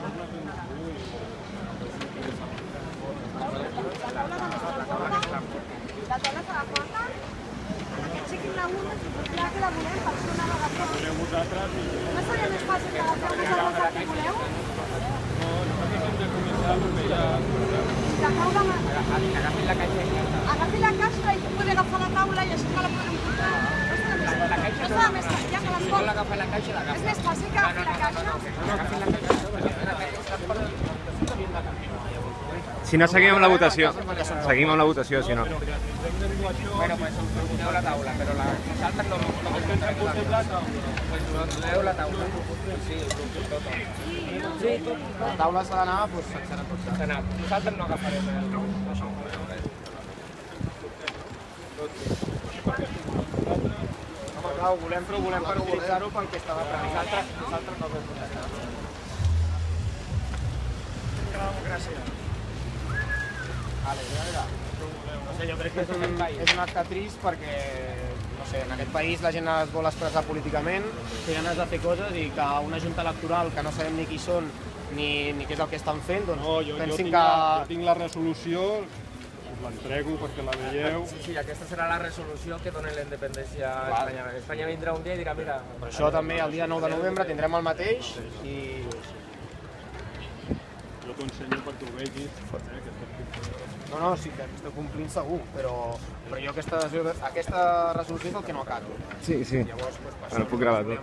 La taula se la porta? Aixequin la una, ja que la volem per fer una vegada. No seria més fàcil que agafeu vosaltres el que voleu? No, nosaltres hem de començar perquè ja... Agafin la caixa i ja està. Agafin la caixa i poder agafar la taula i així que la podem portar. La caixa no serà més fàcil, ja que les si vol agafar la caixa, l'agafa. És més fàcil que agafin la caixa? Agafin la caixa. Si no, seguim amb la votació. Seguim amb la votació, si no. Bueno, pues doneu la taula, però nosaltres no doneu la taula. Sí, tot. Sí, la taula s'ha d'anar, doncs sencera tot. Nosaltres no agafarem això. Home, clar, ho volem, però ho volem per utilitzar-ho pel que estava previst. Nosaltres no vam protestar. La democràcia. Vale, mira. No sé, jo crec que és un acte trist perquè, no sé, en aquest país la gent es vol expressar políticament, té ganes de fer coses i que una junta electoral que no sabem ni qui són ni què és el que estan fent, doncs pensin que... Jo tinc la resolució, us l'entrego perquè la veieu. Sí, aquesta serà la resolució que dona la independència a Espanya. Espanya vindrà un dia i dirà, mira... Per això també el dia 9 de novembre tindrem el mateix i... Jo t'ho ensenyo perquè ho vegis. No, sí que estic complint segur, però jo aquesta resolució és el que no acato. Sí. Llavors, Bueno, puc gravar tot.